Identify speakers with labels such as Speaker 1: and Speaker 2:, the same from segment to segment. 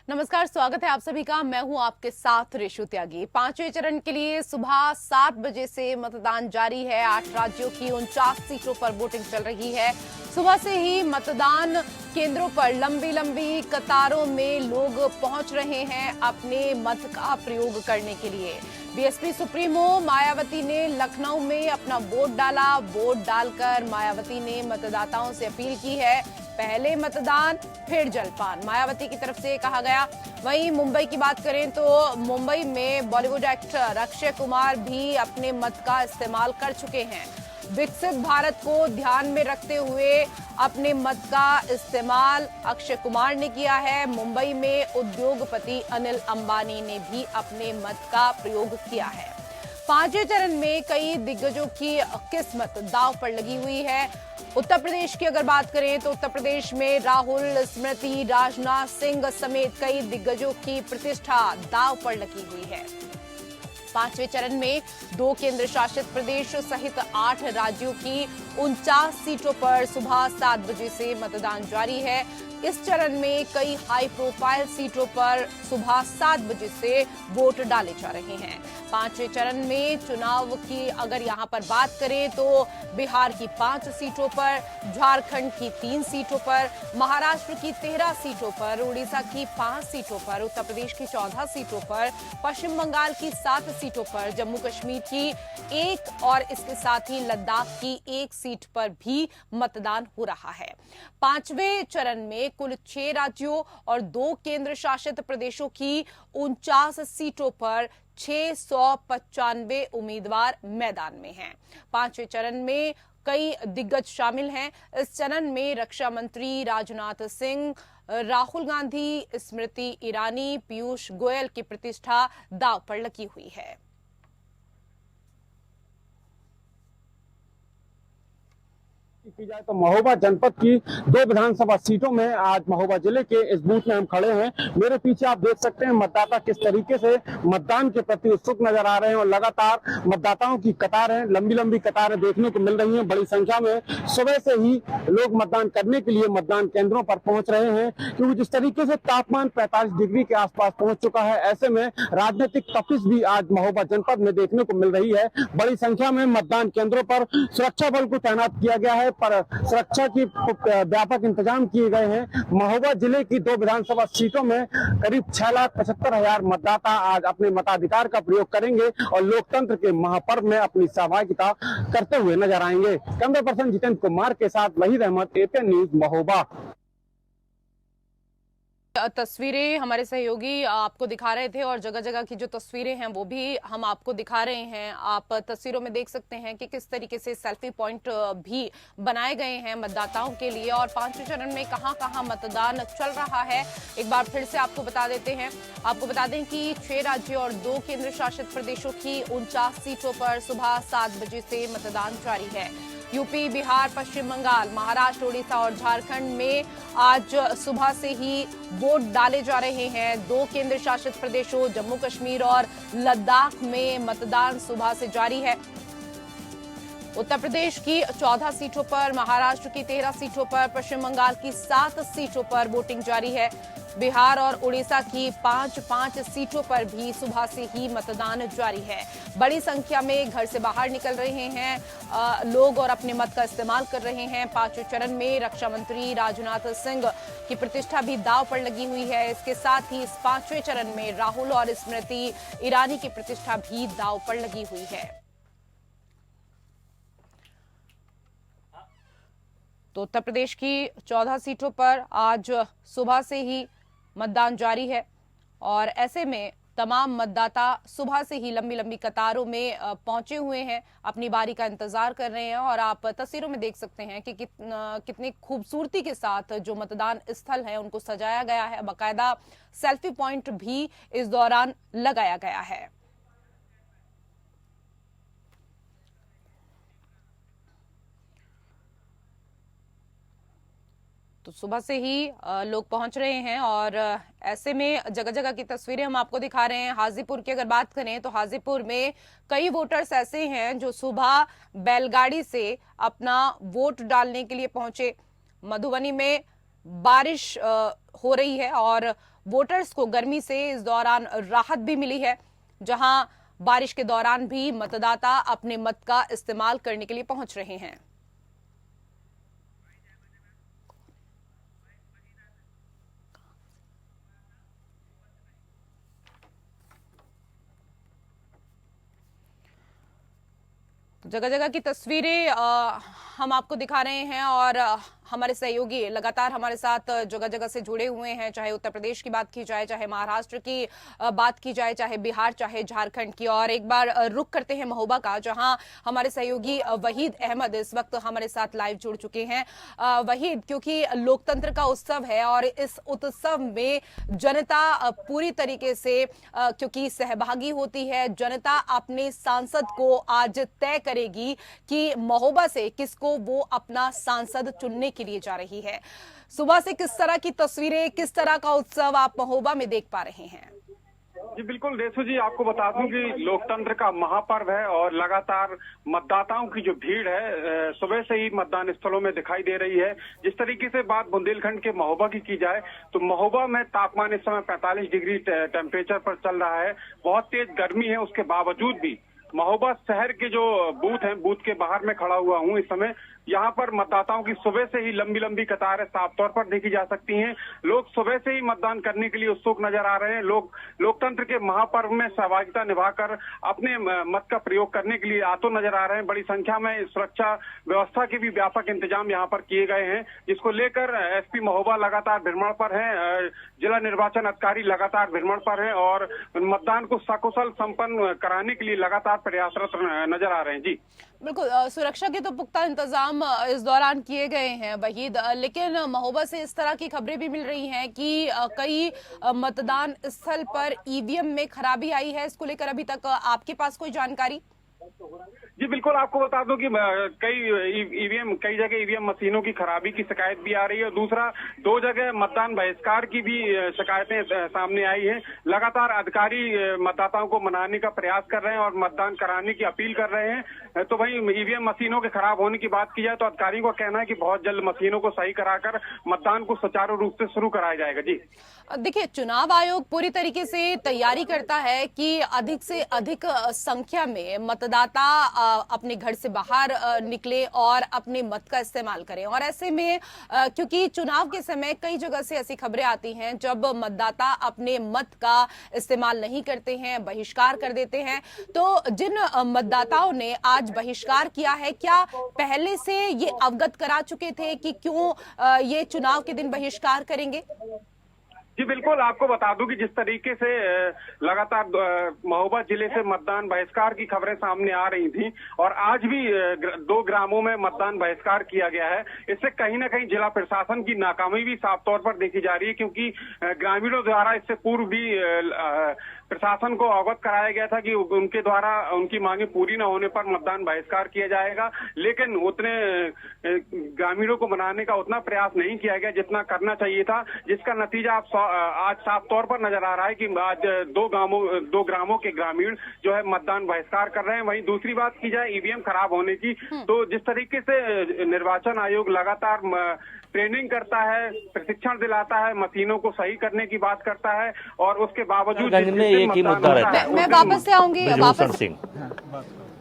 Speaker 1: नमस्कार, स्वागत है आप सभी का। मैं हूं आपके साथ ऋषु त्यागी। पांचवें चरण के लिए सुबह 7 बजे से मतदान जारी है। 8 राज्यों की 49 सीटों पर वोटिंग चल रही है। सुबह से ही मतदान केंद्रों पर लंबी लंबी कतारों में लोग पहुंच रहे हैं अपने मत का प्रयोग करने के लिए। बीएसपी सुप्रीमो मायावती ने लखनऊ में अपना वोट डाला। वोट डालकर मायावती ने मतदाताओं से अपील की है, पहले मतदान फिर जलपान, मायावती की तरफ से कहा गया। वहीं मुंबई की बात करें तो मुंबई में बॉलीवुड एक्टर अक्षय कुमार भी अपने मत का इस्तेमाल कर चुके हैं। विकसित भारत को ध्यान में रखते हुए अपने मत का इस्तेमाल अक्षय कुमार ने किया है। मुंबई में उद्योगपति अनिल अंबानी ने भी अपने मत का प्रयोग किया है। पांचवें चरण में कई दिग्गजों की किस्मत दांव पर लगी हुई है। उत्तर प्रदेश की अगर बात करें तो उत्तर प्रदेश में राहुल, स्मृति, राजनाथ सिंह समेत कई दिग्गजों की प्रतिष्ठा दांव पर लगी हुई है। पांचवें चरण में 2 केंद्र शासित प्रदेश सहित 8 राज्यों की 49 सीटों पर सुबह 7 बजे से मतदान जारी है। इस चरण में कई हाई प्रोफाइल सीटों पर सुबह 7 बजे से वोट डाले जा रहे हैं। पांचवें चरण में चुनाव की अगर यहां पर बात करें तो बिहार की 5 सीटों पर, झारखंड की 3 सीटों पर, महाराष्ट्र की 13 सीटों पर, उड़ीसा की 5 सीटों पर, उत्तर प्रदेश की 14 सीटों पर, पश्चिम बंगाल की 7 सीटों पर, जम्मू कश्मीर की 1 और इसके साथ ही लद्दाख की 1 सीट पर भी मतदान हो रहा है। पांचवें चरण में कुल 6 राज्यों और 2 केंद्र शासित प्रदेशों की 49 सीटों पर 695 उम्मीदवार मैदान में हैं। पांचवें चरण में कई दिग्गज शामिल हैं। इस चरण में रक्षा मंत्री राजनाथ सिंह, राहुल गांधी, स्मृति ईरानी, पीयूष गोयल की प्रतिष्ठा दांव पर लगी हुई है।
Speaker 2: की जाए तो महोबा जनपद की 2 विधानसभा सीटों में आज महोबा जिले के इस बूथ में हम खड़े हैं। मेरे पीछे आप देख सकते हैं मतदाता किस तरीके से मतदान के प्रति उत्सुक नजर आ रहे हैं और लगातार मतदाताओं की कतारें, लंबी लंबी कतारें देखने को मिल रही हैं। बड़ी संख्या में सुबह से ही लोग मतदान करने के लिए मतदान केंद्रों पर पहुंच रहे हैं, क्योंकि जिस तरीके से तापमान 45 डिग्री के आसपास पहुंच चुका है, ऐसे में राजनीतिक तपिश भी आज महोबा जनपद में देखने को मिल रही है। बड़ी संख्या में मतदान केंद्रों पर सुरक्षा बल को तैनात किया गया है, पर सुरक्षा की व्यापक इंतजाम किए गए हैं। महोबा जिले की 2 विधानसभा सीटों में करीब 6,75,000 मतदाता आज अपने मताधिकार का प्रयोग करेंगे और लोकतंत्र के महापर्व में अपनी सहभागिता करते हुए नजर आएंगे। कैमरा पर्सन जितेंद्र कुमार के साथ वहीद अहमद, एपीएन न्यूज, महोबा।
Speaker 1: तस्वीरें हमारे सहयोगी आपको दिखा रहे थे और जगह जगह की जो तस्वीरें हैं वो भी हम आपको दिखा रहे हैं। आप तस्वीरों में देख सकते हैं कि किस तरीके से सेल्फी पॉइंट भी बनाए गए हैं मतदाताओं के लिए और पांचवें चरण में कहां कहां मतदान चल रहा है एक बार फिर से आपको बता देते हैं। आपको बता दें कि 6 राज्यों और 2 केंद्र शासित प्रदेशों की 49 सीटों पर सुबह 7 बजे से मतदान जारी है। यूपी, बिहार, पश्चिम बंगाल, महाराष्ट्र, उड़ीसा और झारखंड में आज सुबह से ही वोट डाले जा रहे हैं। 2 केंद्र शासित प्रदेशों जम्मू कश्मीर और लद्दाख में मतदान सुबह से जारी है। उत्तर प्रदेश की 14 सीटों पर, महाराष्ट्र की 13 सीटों पर, पश्चिम बंगाल की 7 सीटों पर वोटिंग जारी है। बिहार और उड़ीसा की 5-5 सीटों पर भी सुबह से ही मतदान जारी है। बड़ी संख्या में घर से बाहर निकल रहे हैं लोग और अपने मत का इस्तेमाल कर रहे हैं। पांचवें चरण में रक्षा मंत्री राजनाथ सिंह की प्रतिष्ठा भी दांव पर लगी हुई है। इसके साथ ही इस पांचवें चरण में राहुल और स्मृति ईरानी की प्रतिष्ठा भी दांव पर लगी हुई है। तो उत्तर प्रदेश की 14 सीटों पर आज सुबह से ही मतदान जारी है और ऐसे में तमाम मतदाता सुबह से ही लंबी लंबी कतारों में पहुंचे हुए हैं, अपनी बारी का इंतजार कर रहे हैं। और आप तस्वीरों में देख सकते हैं कि कितनी खूबसूरती के साथ जो मतदान स्थल है उनको सजाया गया है। बाकायदा सेल्फी पॉइंट भी इस दौरान लगाया गया है। तो सुबह से ही लोग पहुंच रहे हैं और ऐसे में जगह जगह की तस्वीरें हम आपको दिखा रहे हैं। हाजीपुर की अगर बात करें तो हाजीपुर में कई वोटर्स ऐसे हैं जो सुबह बैलगाड़ी से अपना वोट डालने के लिए पहुंचे। मधुबनी में बारिश हो रही है और वोटर्स को गर्मी से इस दौरान राहत भी मिली है, जहां बारिश के दौरान भी मतदाता अपने मत का इस्तेमाल करने के लिए पहुंच रहे हैं। जगह जगह की तस्वीरें हम आपको दिखा रहे हैं और हमारे सहयोगी लगातार हमारे साथ जगह जगह से जुड़े हुए हैं, चाहे उत्तर प्रदेश की बात की जाए, चाहे महाराष्ट्र की बात की जाए, चाहे बिहार, चाहे झारखंड की। और एक बार रुख करते हैं महोबा का, जहां हमारे सहयोगी वहीद अहमद इस वक्त हमारे साथ लाइव जुड़ चुके हैं। वहीद, क्योंकि लोकतंत्र का उत्सव है और इस उत्सव में जनता पूरी तरीके से क्योंकि सहभागी होती है, जनता अपने सांसद को आज तय करेगी कि महोबा से किसको वो अपना सांसद चुनने के लिए जा रही है। सुबह से किस तरह की तस्वीरें, किस तरह का उत्सव आप महोबा में देख पा रहे हैं?
Speaker 2: जी बिल्कुल रेशु जी, आपको बता दूं कि लोकतंत्र का महापर्व है और लगातार मतदाताओं की जो भीड़ है सुबह से ही मतदान स्थलों में दिखाई दे रही है। जिस तरीके से बात बुंदेलखंड के महोबा की जाए तो महोबा में तापमान इस समय 45 डिग्री टेम्परेचर पर चल रहा है। बहुत तेज गर्मी है, उसके बावजूद भी महोबा शहर के जो बूथ हैं, बूथ के बाहर में खड़ा हुआ हूं इस समय। यहाँ पर मतदाताओं की सुबह से ही लंबी लंबी कतारें साफ तौर पर देखी जा सकती हैं। लोग सुबह से ही मतदान करने के लिए उत्सुक नजर आ रहे हैं। लोग लोकतंत्र के महापर्व में सहभागिता निभाकर अपने मत का प्रयोग करने के लिए आतुर नजर आ रहे हैं। बड़ी संख्या में सुरक्षा व्यवस्था के भी व्यापक इंतजाम यहाँ पर किए गए हैं, जिसको लेकर एसपी महोबा लगातार भ्रमण पर हैं, जिला निर्वाचन अधिकारी लगातार भ्रमण पर हैं और मतदान को सकुशल संपन्न कराने के लिए लगातार प्रयासरत नजर आ रहे हैं। जी
Speaker 1: बिल्कुल, सुरक्षा के तो पुख्ता इंतजाम इस दौरान किए गए हैं वहीद, लेकिन महोबा से इस तरह की खबरें भी मिल रही हैं कि कई मतदान स्थल पर ईवीएम में खराबी आई है। इसको लेकर अभी तक आपके पास कोई जानकारी?
Speaker 2: जी बिल्कुल, आपको बता दूं कि कई जगह ईवीएम मशीनों की खराबी की शिकायत भी आ रही है। दूसरा, 2 जगह मतदान बहिष्कार की भी शिकायतें सामने आई हैं। लगातार अधिकारी मतदाताओं को मनाने का प्रयास कर रहे हैं और मतदान कराने की अपील कर रहे हैं। तो वहीं ईवीएम मशीनों के खराब होने की बात की जाए तो अधिकारियों का कहना है कि बहुत जल्द मशीनों को सही कराकर मतदान को सुचारू रूप से शुरू कराया जाएगा। जी
Speaker 1: देखिए, चुनाव आयोग पूरी तरीके से तैयारी करता है कि अधिक से अधिक संख्या में मतदाता अपने घर से बाहर निकले और अपने मत का इस्तेमाल करें। और ऐसे में क्योंकि चुनाव के समय कई जगह से ऐसी खबरें आती हैं जब मतदाता अपने मत का इस्तेमाल नहीं करते हैं, बहिष्कार कर देते हैं, तो जिन मतदाताओं ने आज बहिष्कार किया है, क्या पहले से ये अवगत करा चुके थे कि क्यों ये चुनाव के दिन बहिष्कार करेंगे?
Speaker 2: जी बिल्कुल, आपको बता दूं कि जिस तरीके से लगातार महोबा जिले से मतदान बहिष्कार की खबरें सामने आ रही थी और आज भी 2 ग्रामों में मतदान बहिष्कार किया गया है, इससे कहीं ना कहीं जिला प्रशासन की नाकामी भी साफ तौर पर देखी जा रही है। क्योंकि ग्रामीणों द्वारा इससे पूर्व भी प्रशासन को अवगत कराया गया था कि उनके द्वारा उनकी मांगे पूरी न होने पर मतदान बहिष्कार किया जाएगा, लेकिन उतने ग्रामीणों को मनाने का उतना प्रयास नहीं किया गया जितना करना चाहिए था, जिसका नतीजा आज साफ तौर पर नजर आ रहा है कि आज 2 ग्रामों के ग्रामीण जो है मतदान बहिष्कार कर रहे हैं। वहीं दूसरी बात की जाए ईवीएम खराब होने की, तो जिस तरीके से निर्वाचन आयोग लगातार ट्रेनिंग करता है, प्रशिक्षण दिलाता है, मशीनों को सही करने की बात करता है और उसके बावजूद
Speaker 3: एक ही मुद्दा रहता है।
Speaker 1: मैं वापस से आऊंगी।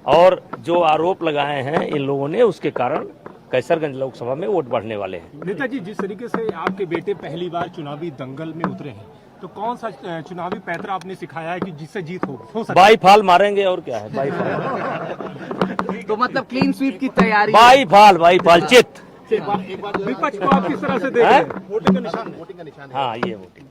Speaker 3: और जो आरोप लगाए हैं इन लोगों ने, उसके कारण कैसरगंज लोकसभा में वोट बढ़ने वाले हैं।
Speaker 4: नेताजी, जिस तरीके से आपके बेटे पहली बार चुनावी दंगल में उतरे हैं, तो कौन सा चुनावी पैतरा आपने सिखाया है कि जिससे जीत हो सकती है?
Speaker 3: बाई फाल मारेंगे और क्या है, बाई फाल।
Speaker 5: तो मतलब क्लीन स्वीप की तैयारी?
Speaker 3: बाई फाल चित।
Speaker 4: विपक्ष को आप किस तरह से देख रहे हैं? वोटिंग का निशान।
Speaker 3: हाँ, ये वोटिंग।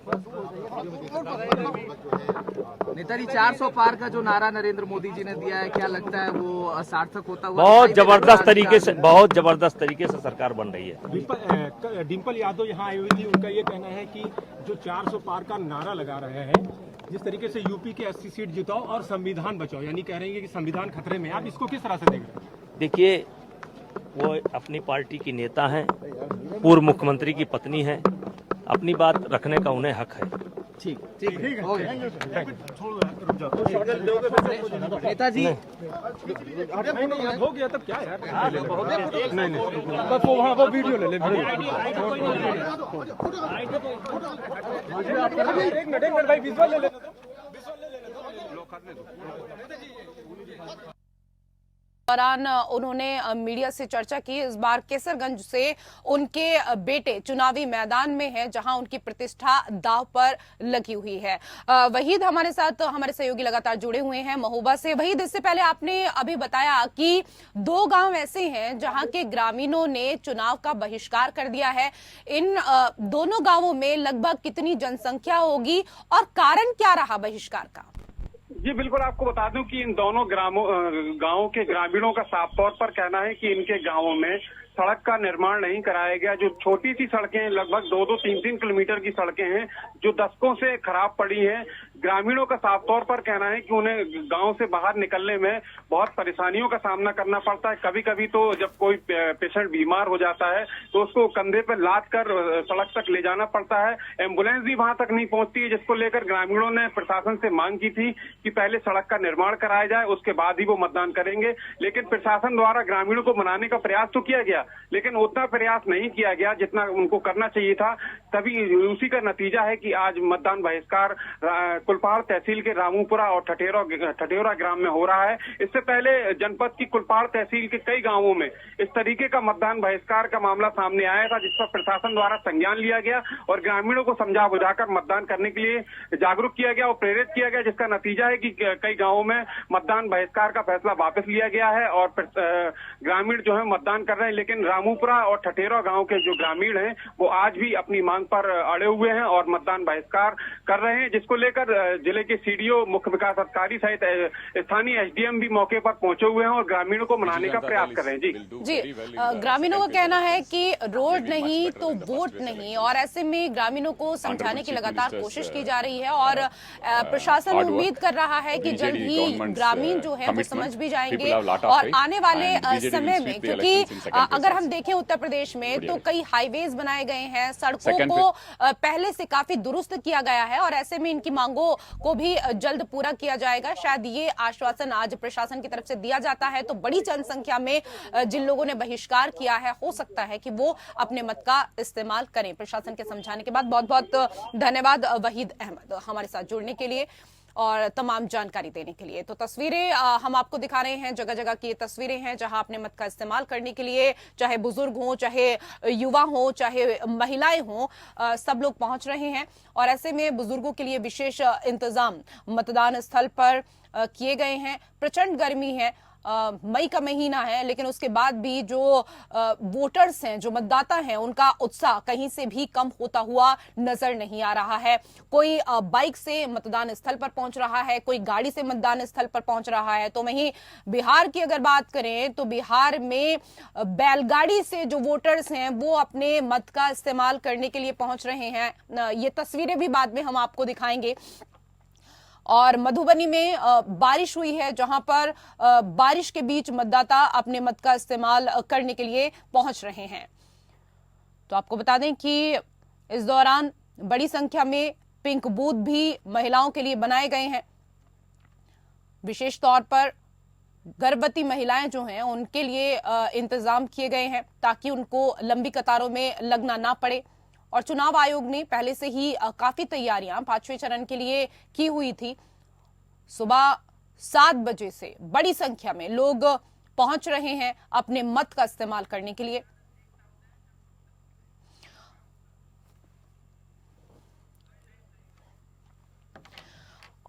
Speaker 5: नेताजी, 400 पार का जो नारा नरेंद्र मोदी जी ने दिया है, क्या लगता है वो सार्थक होता हुआ?
Speaker 3: बहुत जबरदस्त तरीके से सरकार बन रही है।
Speaker 4: डिम्पल यादव यहाँ आई हुई थी, उनका ये कहना है कि जो 400 पार का नारा लगा रहे हैं, जिस तरीके से यूपी के 80 सीट जिताओ और संविधान बचाओ, यानी कह रहे हैं कि संविधान खतरे में, आप इसको किस तरह से देख रहे हैं?
Speaker 3: देखिए, वो अपनी पार्टी की नेता हैं, पूर्व मुख्यमंत्री की पत्नी है, अपनी बात रखने का उन्हें हक है।
Speaker 5: ठीक ठीक हो गया नेताजी।
Speaker 4: हो गया तब क्या यार, नहीं बस वो वहाँ वो वीडियो ले ले, एक मिनट भाई विजुअल ले लेना,
Speaker 1: दौरान उन्होंने मीडिया से चर्चा की। इस बार केसरगंज से उनके बेटे चुनावी मैदान में हैं, जहां उनकी प्रतिष्ठा दांव पर लगी हुई है। वहीद हमारे साथ, हमारे सहयोगी लगातार जुड़े हुए हैं महोबा से। वहीद, इससे पहले आपने अभी बताया कि 2 गांव ऐसे हैं जहां के ग्रामीणों ने चुनाव का बहिष्कार कर दिया है। इन दोनों गांवों में लगभग कितनी जनसंख्या होगी और कारण क्या रहा बहिष्कार का?
Speaker 2: जी बिल्कुल, आपको बता दूं कि इन दोनों गांवों के ग्रामीणों का साफ तौर पर कहना है कि इनके गांवों में सड़क का निर्माण नहीं कराया गया। जो छोटी सी सड़कें, लगभग 2-2, 3-3 किलोमीटर की सड़कें हैं, जो दशकों से खराब पड़ी हैं। ग्रामीणों का साफ तौर पर कहना है कि उन्हें गांव से बाहर निकलने में बहुत परेशानियों का सामना करना पड़ता है। कभी कभी तो जब कोई पेशेंट बीमार हो जाता है तो उसको कंधे पर लाद कर सड़क तक ले जाना पड़ता है। एम्बुलेंस भी वहां तक नहीं पहुंचती है, जिसको लेकर ग्रामीणों ने प्रशासन से मांग की थी कि पहले सड़क का निर्माण कराया जाए, उसके बाद ही वो मतदान करेंगे। लेकिन प्रशासन द्वारा ग्रामीणों को मनाने का प्रयास तो किया गया, लेकिन उतना प्रयास नहीं किया गया जितना उनको करना चाहिए था। तभी उसी का नतीजा है कि आज मतदान बहिष्कार कुलपहाड़ तहसील के रामूपुरा और ठठेरा ग्राम में हो रहा है। इससे पहले जनपद की कुलपहाड़ तहसील के कई गांवों में इस तरीके का मतदान बहिष्कार का मामला सामने आया था, जिस पर प्रशासन द्वारा संज्ञान लिया गया और ग्रामीणों को समझा बुझाकर मतदान करने के लिए जागरूक किया गया और प्रेरित किया गया, जिसका नतीजा है कि कई गांवों में मतदान बहिष्कार का फैसला वापस लिया गया है और ग्रामीण जो है मतदान कर रहे हैं। लेकिन रामूपुरा और ठठेरा गांव के जो ग्रामीण हैं वो आज भी अपनी मांग पर अड़े हुए हैं और मतदान बहिष्कार कर रहे हैं, जिसको लेकर जिले के सीडीओ, मुख्य विकास अधिकारी सहित स्थानीय एसडीएम भी मौके पर पहुंचे हुए हैं और ग्रामीणों को मनाने का प्रयास कर रहे हैं। जी
Speaker 1: ग्रामीणों का कहना है कि रोड नहीं तो वोट नहीं, और ऐसे में ग्रामीणों को समझाने की लगातार कोशिश की जा रही है और प्रशासन उम्मीद कर रहा है कि जल्द ही ग्रामीण जो है वो समझ भी जाएंगे और आने वाले समय में, क्योंकि अगर हम देखें उत्तर प्रदेश में तो कई हाईवेज बनाए गए हैं, सड़कों को पहले से काफी दुरुस्त किया गया है और ऐसे में इनकी मांगों को भी जल्द पूरा किया जाएगा। शायद ये आश्वासन आज प्रशासन की तरफ से दिया जाता है तो बड़ी जनसंख्या में जिन लोगों ने बहिष्कार किया है, हो सकता है कि वो अपने मत का इस्तेमाल करें प्रशासन के समझाने के बाद। बहुत बहुत धन्यवाद वहीद अहमद हमारे साथ जुड़ने के लिए और तमाम जानकारी देने के लिए। तो तस्वीरें हम आपको दिखा रहे हैं, जगह जगह की तस्वीरें हैं जहां अपने मत का इस्तेमाल करने के लिए चाहे बुजुर्ग हो, चाहे युवा हो, चाहे महिलाएं हो, सब लोग पहुंच रहे हैं और ऐसे में बुजुर्गों के लिए विशेष इंतजाम मतदान स्थल पर किए गए हैं। प्रचंड गर्मी है, मई का महीना है, लेकिन उसके बाद भी जो वोटर्स हैं, जो मतदाता हैं, उनका उत्साह कहीं से भी कम होता हुआ नजर नहीं आ रहा है। कोई बाइक से मतदान स्थल पर पहुंच रहा है, कोई गाड़ी से मतदान स्थल पर पहुंच रहा है। तो वहीं बिहार की अगर बात करें तो बिहार में बैलगाड़ी से जो वोटर्स हैं वो अपने मत का इस्तेमाल करने के लिए पहुंच रहे हैं। ये तस्वीरें भी बाद में हम आपको दिखाएंगे। और मधुबनी में बारिश हुई है, जहां पर बारिश के बीच मतदाता अपने मत का इस्तेमाल करने के लिए पहुंच रहे हैं। तो आपको बता दें कि इस दौरान बड़ी संख्या में पिंक बूथ भी महिलाओं के लिए बनाए गए हैं। विशेष तौर पर गर्भवती महिलाएं जो हैं उनके लिए इंतजाम किए गए हैं ताकि उनको लंबी कतारों में लगना ना पड़े। और चुनाव आयोग ने पहले से ही काफी तैयारियां 5वें चरण के लिए की हुई थी। सुबह 7 बजे से बड़ी संख्या में लोग पहुंच रहे हैं अपने मत का इस्तेमाल करने के लिए।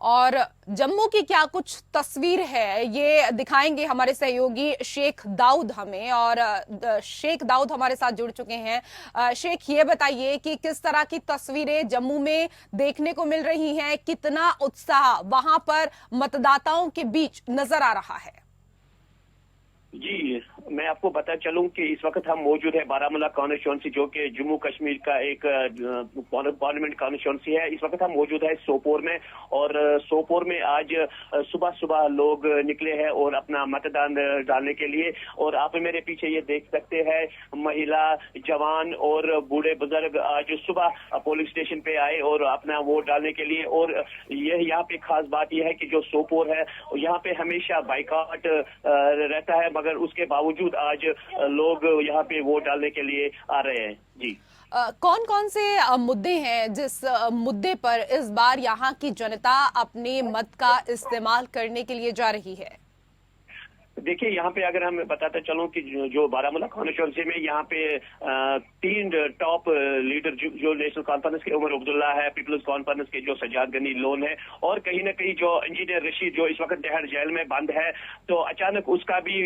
Speaker 1: और जम्मू की क्या कुछ तस्वीर है ये दिखाएंगे हमारे सहयोगी शेख दाऊद हमें, और शेख दाऊद हमारे साथ जुड़ चुके हैं। शेख, ये बताइए कि किस तरह की तस्वीरें जम्मू में देखने को मिल रही हैं, कितना उत्साह वहां पर मतदाताओं के बीच नजर आ रहा है?
Speaker 6: जी, मैं आपको बता चलूं कि इस वक्त हम मौजूद है बारामूला कॉन्स्टिट्यूंसी, जो कि जम्मू कश्मीर का एक पार्लियामेंट कॉन्स्टिट्यूंसी है। इस वक्त हम मौजूद है सोपोर में, और सोपोर में आज सुबह सुबह लोग निकले हैं और अपना मतदान डालने के लिए। और आप मेरे पीछे ये देख सकते हैं, महिला, जवान और बूढ़े बुजुर्ग आज सुबह पोलिंग स्टेशन पे आए और अपना वोट डालने के लिए। और ये यहाँ पे खास बात यह है कि जो सोपोर है यहाँ पे हमेशा बाइकआउट रहता है, मगर उसके बावजूद आज लोग यहाँ पे वोट डालने के लिए आ रहे हैं। जी,
Speaker 1: कौन कौन से मुद्दे हैं जिस मुद्दे पर इस बार यहाँ की जनता अपने मत का इस्तेमाल करने के लिए जा रही है?
Speaker 6: देखिए, यहाँ पे अगर हम बताते चलूं कि जो बारामूला कॉन्स्टिट्यूंसी में यहाँ पे 3 टॉप लीडर जो नेशनल कॉन्फ्रेंस के उमर अब्दुल्ला है, पीपल्स कॉन्फ्रेंस के जो सजाद गनी लोन है, और कहीं ना कहीं जो इंजीनियर रशीद जो इस वक्त तिहाड़ जेल में बंद है, तो अचानक उसका भी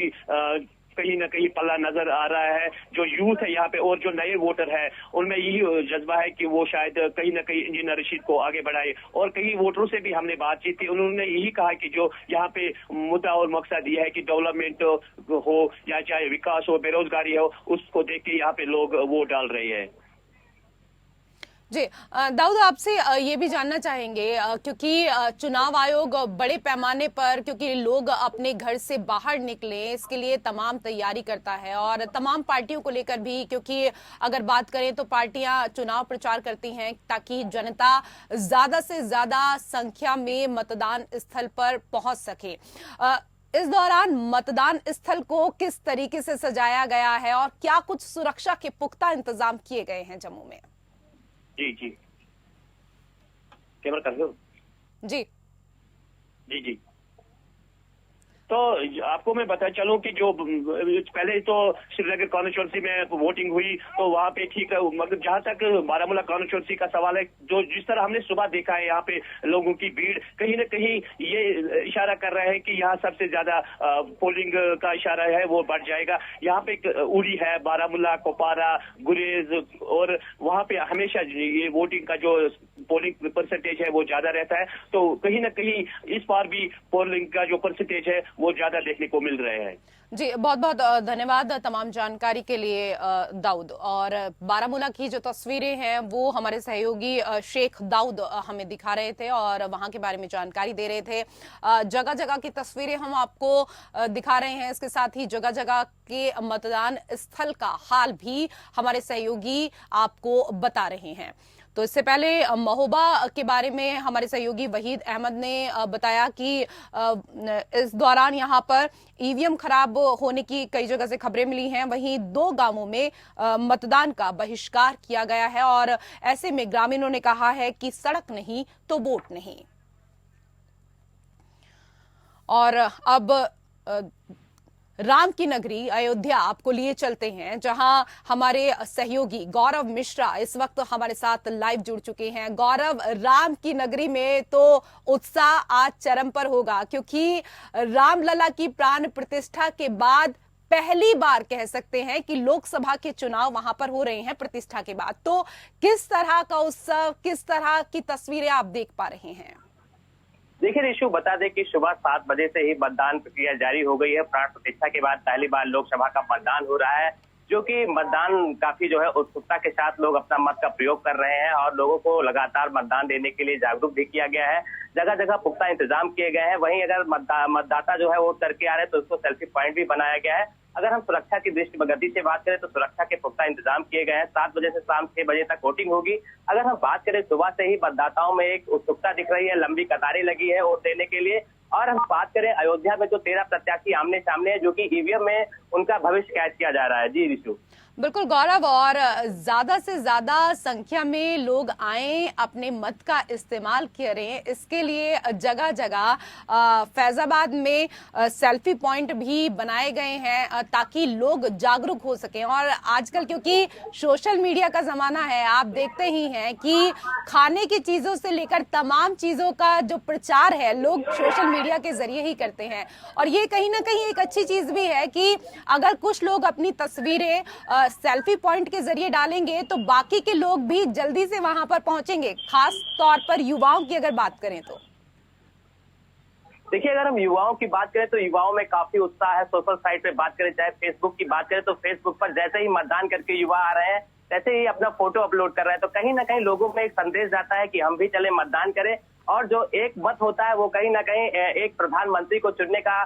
Speaker 6: कहीं ना कहीं पल्ला नजर आ रहा है। जो यूथ है यहाँ पे और जो नए वोटर है, उनमें यही जज्बा है कि वो शायद कहीं ना कहीं इंजीनियर रशीद को आगे बढ़ाए। और कई वोटरों से भी हमने बातचीत की, उन्होंने यही कहा कि जो यहाँ पे मुद्दा और मकसद ये है कि डेवलपमेंट हो या चाहे विकास हो, बेरोजगारी हो, उसको देख के यहाँ पे लोग वोट डाल रहे हैं।
Speaker 1: जी, दाऊद, आपसे ये भी जानना चाहेंगे क्योंकि चुनाव आयोग बड़े पैमाने पर, क्योंकि लोग अपने घर से बाहर निकले, इसके लिए तमाम तैयारी करता है, और तमाम पार्टियों को लेकर भी, क्योंकि अगर बात करें तो पार्टियां चुनाव प्रचार करती हैं ताकि जनता ज्यादा से ज्यादा संख्या में मतदान स्थल पर पहुंच सके। इस दौरान मतदान स्थल को किस तरीके से सजाया गया है और क्या कुछ सुरक्षा के पुख्ता इंतजाम किए गए हैं जम्मू में?
Speaker 6: जी, कैमरा कर दो।
Speaker 1: जी
Speaker 6: जी, तो आपको मैं बता चलूं कि जो पहले तो श्रीनगर कॉन्स्टिट्यूंसी में वोटिंग हुई तो वहाँ पे ठीक है, मगर जहाँ तक बारामूला कॉन्स्टिट्यूंसी का सवाल है, जो जिस तरह हमने सुबह देखा है यहाँ पे लोगों की भीड़ कहीं न कहीं ये इशारा कर रहा है कि यहाँ सबसे ज्यादा पोलिंग का इशारा है वो बढ़ जाएगा। यहाँ पे उड़ी है, बारामूला, कोपारा, गुरेज, और वहाँ पे हमेशा ये वोटिंग का जो पोलिंग परसेंटेज है वो ज्यादा रहता है। तो कहीं ना कहीं इस बार भी पोलिंग का जो परसेंटेज है वो ज्यादा देखने को मिल रहे हैं।
Speaker 1: जी, बहुत बहुत धन्यवाद तमाम जानकारी के लिए दाऊद। और बारामूला की जो तस्वीरें हैं वो हमारे सहयोगी शेख दाऊद हमें दिखा रहे थे और वहां के बारे में जानकारी दे रहे थे। जगह जगह की तस्वीरें हम आपको दिखा रहे हैं, इसके साथ ही जगह जगह के मतदान स्थल का हाल भी हमारे सहयोगी आपको बता रहे हैं। तो इससे पहले महोबा के बारे में हमारे सहयोगी वहीद अहमद ने बताया कि इस दौरान यहां पर ईवीएम खराब होने की कई जगह से खबरें मिली हैं। वहीं 2 गांवों में मतदान का बहिष्कार किया गया है और ऐसे में ग्रामीणों ने कहा है कि सड़क नहीं तो वोट नहीं। और अब राम की नगरी अयोध्या आपको लिए चलते हैं, जहां हमारे सहयोगी गौरव मिश्रा इस वक्त हमारे साथ लाइव जुड़ चुके हैं। गौरव, राम की नगरी में तो उत्साह आज चरम पर होगा, क्योंकि रामलला की प्राण प्रतिष्ठा के बाद पहली बार कह सकते हैं कि लोकसभा के चुनाव वहां पर हो रहे हैं प्रतिष्ठा के बाद। तो किस तरह का उत्सव, किस तरह की तस्वीरें आप देख पा रहे हैं?
Speaker 7: देखिए रिशु, बता दें कि सुबह 7 बजे से ही मतदान प्रक्रिया जारी हो गई है। प्राण प्रतिष्ठा के बाद पहली बार लोकसभा का मतदान हो रहा है, जो कि मतदान काफी जो है उत्सुकता के साथ लोग अपना मत का प्रयोग कर रहे हैं और लोगों को लगातार मतदान देने के लिए जागरूक भी किया गया है। जगह जगह पुख्ता इंतजाम किए गए हैं। वहीं अगर मतदाता जो है वोट करके आ रहे हैं तो उसको सेल्फी पॉइंट भी बनाया गया है। अगर हम सुरक्षा की दृष्टि से बात करें तो सुरक्षा के पुख्ता इंतजाम किए गए हैं। 7 बजे से शाम 6 बजे तक वोटिंग होगी। अगर हम बात करें, सुबह से ही मतदाताओं में एक उत्सुकता दिख रही है, लंबी कतारें लगी है वोट देने के लिए। और हम बात करें अयोध्या में जो 13 प्रत्याशी आमने सामने है, जो कि ईवीएम में उनका भविष्य कैद किया जा रहा है। जी रिशु।
Speaker 1: बिल्कुल गौरव, और ज्यादा से ज्यादा संख्या में लोग आए, अपने मत का इस्तेमाल करें, इसके लिए जगह जगह फैजाबाद में सेल्फी पॉइंट भी बनाए गए हैं ताकि लोग जागरूक हो सकें। और आजकल क्योंकि सोशल मीडिया का जमाना है, आप देखते ही हैं कि खाने की चीजों से लेकर तमाम चीजों का जो प्रचार है लोग सोशल मीडिया के जरिए ही करते हैं। और ये कहीं ना कहीं एक अच्छी चीज भी है कि अगर कुछ लोग अपनी तस्वीरें सेल्फी पॉइंट के जरिए डालेंगे तो बाकी के लोग भी जल्दी से वहां पर पहुंचेंगे, खास तौर पर युवाओं की अगर बात करें तो।
Speaker 7: देखिए, अगर हम युवाओं की बात करें तो युवाओं में काफी उत्साह है। सोशल साइट पे बात करें, चाहे फेसबुक की बात करें, तो फेसबुक पर जैसे ही मतदान करके युवा आ रहे हैं तैसे ही अपना फोटो अपलोड कर रहे हैं। तो कहीं ना कहीं लोगों में एक संदेश जाता है कि हम भी चले मतदान करें। और जो एक मत होता है वो कहीं ना कहीं एक प्रधानमंत्री को चुनने का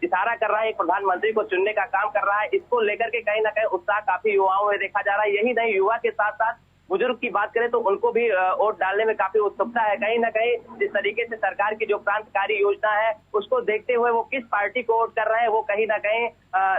Speaker 7: इशारा कर रहा है, एक प्रधानमंत्री को चुनने का काम कर रहा है। इसको लेकर के कहीं ना कहीं उत्साह काफी युवाओं में देखा जा रहा है। यही नहीं, युवा के साथ साथ बुजुर्ग की बात करें तो उनको भी वोट डालने में काफी उत्सुकता है। कहीं ना कहीं जिस तरीके से सरकार की जो क्रांतिकारी योजना है उसको देखते हुए वो किस पार्टी को वोट कर रहे हैं, वो कहीं ना कहीं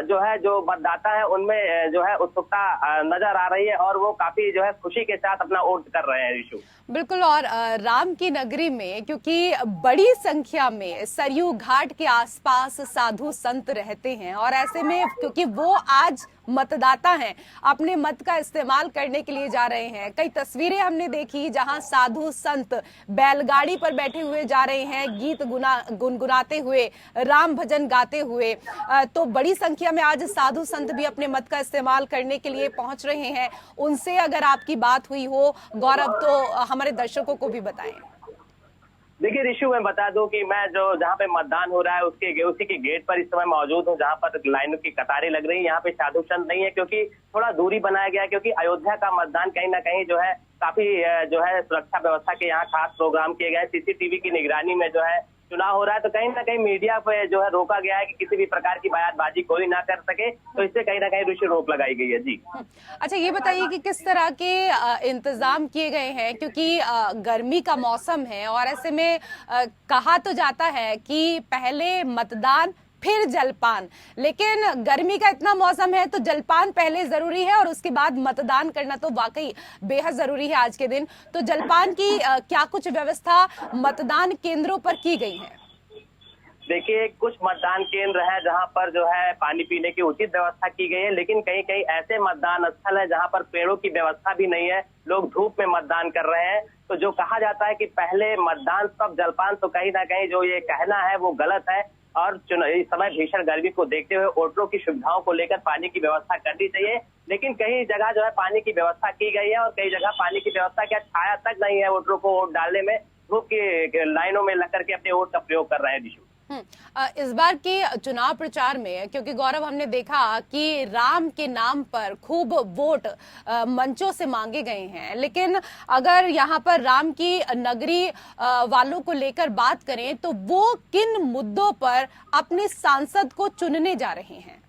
Speaker 7: जो है जो मतदाता है उनमें जो है उत्सुकता नजर आ रही है और वो काफी जो है खुशी के साथ अपना वोट कर रहे हैं। ऋषु,
Speaker 1: बिल्कुल। और राम की नगरी में क्योंकि बड़ी संख्या में सरयू घाट के आसपास साधु संत रहते हैं और ऐसे में क्योंकि वो आज मतदाता हैं, अपने मत का इस्तेमाल करने के लिए जा रहे हैं। कई तस्वीरें हमने देखी जहां साधु संत बैलगाड़ी पर बैठे हुए जा रहे हैं, गीत गुनगुनाते हुए, राम भजन गाते हुए। तो बड़ी संख्या में आज साधु संत भी अपने मत का इस्तेमाल करने के लिए पहुंच रहे हैं। उनसे अगर आपकी बात हुई हो गौरव तो हमारे दर्शकों को भी बताएं।
Speaker 7: देखिए ऋषु, मैं बता दूं कि मैं जहाँ पे मतदान हो रहा है उसी के गेट पर इस समय मौजूद हूँ, जहाँ पर लाइनों की कतारें लग रही है। यहाँ पे साधु संत नहीं है क्योंकि थोड़ा दूरी बनाया गया है, क्योंकि अयोध्या का मतदान कहीं ना कहीं जो है काफी जो है सुरक्षा व्यवस्था के यहाँ खास प्रोग्राम किए गए हैं। सीसीटीवी की निगरानी में जो है चुनाव हो रहा है, तो कहीं ना कहीं मीडिया पे जो है रोका गया है कि किसी भी प्रकार की बयानबाजी कोई ना कर सके, तो इससे कहीं ना कहीं ऋषि रोक लगाई गई है। जी,
Speaker 1: अच्छा, ये बताइए कि किस तरह के इंतजाम किए गए हैं, क्योंकि गर्मी का मौसम है और ऐसे में कहा तो जाता है कि पहले मतदान फिर जलपान, लेकिन गर्मी का इतना मौसम है तो जलपान पहले जरूरी है और उसके बाद मतदान करना तो वाकई बेहद जरूरी है आज के दिन। तो जलपान की क्या कुछ व्यवस्था मतदान केंद्रों पर की गई है?
Speaker 7: देखिए, कुछ मतदान केंद्र है जहां पर जो है पानी पीने की उचित व्यवस्था की गई है, लेकिन कहीं कहीं ऐसे मतदान स्थल है जहां पर पेड़ों की व्यवस्था भी नहीं है, लोग धूप में मतदान कर रहे हैं। तो जो कहा जाता है कि पहले मतदान तब जलपान, तो कहीं ना कहीं जो ये कहना है वो गलत है। और इस समय भीषण गर्मी को देखते हुए वोटरों की सुविधाओं को लेकर पानी की व्यवस्था करनी चाहिए, लेकिन कई जगह जो है पानी की व्यवस्था की गई है और कई जगह पानी की व्यवस्था क्या छाया तक नहीं है वोटरों को वोट डालने में। धूप की लाइनों में लग करके अपने वोट का प्रयोग कर रहे हैं। दिशु,
Speaker 1: इस बार के चुनाव प्रचार में क्योंकि गौरव हमने देखा कि राम के नाम पर खूब वोट मंचों से मांगे गए हैं, लेकिन अगर यहाँ पर राम की नगरी वालों को लेकर बात करें तो वो किन मुद्दों पर अपने सांसद को चुनने जा रहे हैं?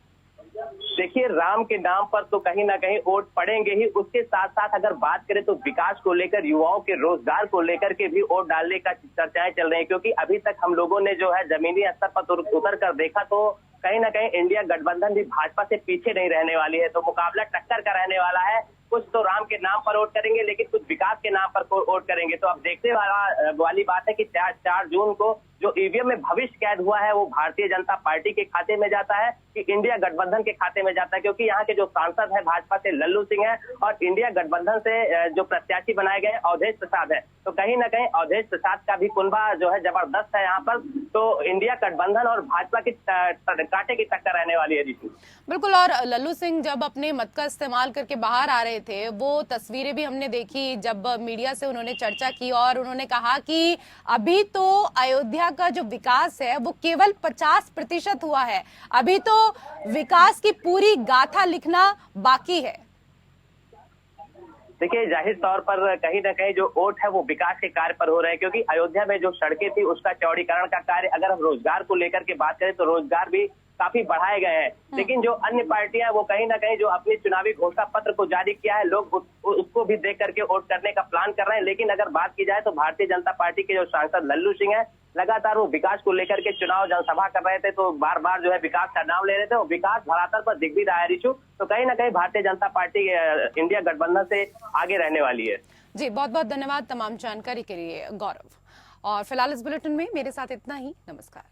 Speaker 7: देखिए, राम के नाम पर तो कहीं ना कहीं वोट पड़ेंगे ही, उसके साथ साथ अगर बात करें तो विकास को लेकर, युवाओं के रोजगार को लेकर के भी वोट डालने का चर्चाएं चल रही है। क्योंकि अभी तक हम लोगों ने जो है जमीनी स्तर पर उतर कर देखा तो कहीं ना कहीं इंडिया गठबंधन भी भाजपा से पीछे नहीं रहने वाली है। तो मुकाबला टक्कर का रहने वाला है। कुछ तो राम के नाम पर वोट करेंगे, लेकिन कुछ विकास के नाम पर वोट करेंगे। तो अब देखने वाली बात है कि 4 जून को जो ईवीएम में भविष्य कैद हुआ है वो भारतीय जनता पार्टी के खाते में जाता है कि इंडिया गठबंधन के खाते में जाता है। क्योंकि यहाँ के जो सांसद है भाजपा से लल्लू सिंह है और इंडिया गठबंधन से जो प्रत्याशी बनाए गए अवधेश प्रसाद है, तो कहीं ना कहीं अवधेश प्रसाद का भी कुनबा जो है जबरदस्त है यहाँ पर। तो इंडिया गठबंधन और भाजपा की कांटे की टक्कर रहने वाली है।
Speaker 1: बिल्कुल। और लल्लू सिंह जब अपने मत का इस्तेमाल करके बाहर आ रहे थे, वो तस्वीरें भी हमने देखी जब मीडिया से उन्होंने चर्चा की और उन्होंने कहा कि अभी तो अयोध्या का जो विकास है वो केवल 50% हुआ है, अभी तो विकास की पूरी गाथा लिखना बाकी है।
Speaker 7: देखिए, जाहिर तौर पर कहीं ना कहीं जो वोट है वो विकास के कार्य पर हो रहे हैं। क्योंकि अयोध्या में जो सड़कें थी उसका चौड़ीकरण का कार्य, अगर हम रोजगार को लेकर के बात करें तो रोजगार भी काफी बढ़ाए गए हैं। लेकिन जो अन्य पार्टियां वो कहीं ना कहीं जो अपने चुनावी घोषणा पत्र को जारी किया है, लोग उसको भी देख करके वोट करने का प्लान कर रहे हैं। लेकिन अगर बात की जाए तो भारतीय जनता पार्टी के जो सांसद लल्लू सिंह है, लगातार वो विकास को लेकर के चुनाव जनसभा कर रहे थे, तो बार बार जो है विकास का नाम ले रहे थे। वो विकास धरातल पर दिख भी रहा है ऋषु। तो कहीं ना कहीं भारतीय जनता पार्टी इंडिया गठबंधन से आगे रहने वाली है।
Speaker 1: जी, बहुत बहुत धन्यवाद तमाम जानकारी के लिए गौरव। और फिलहाल इस बुलेटिन में मेरे साथ इतना ही। नमस्कार।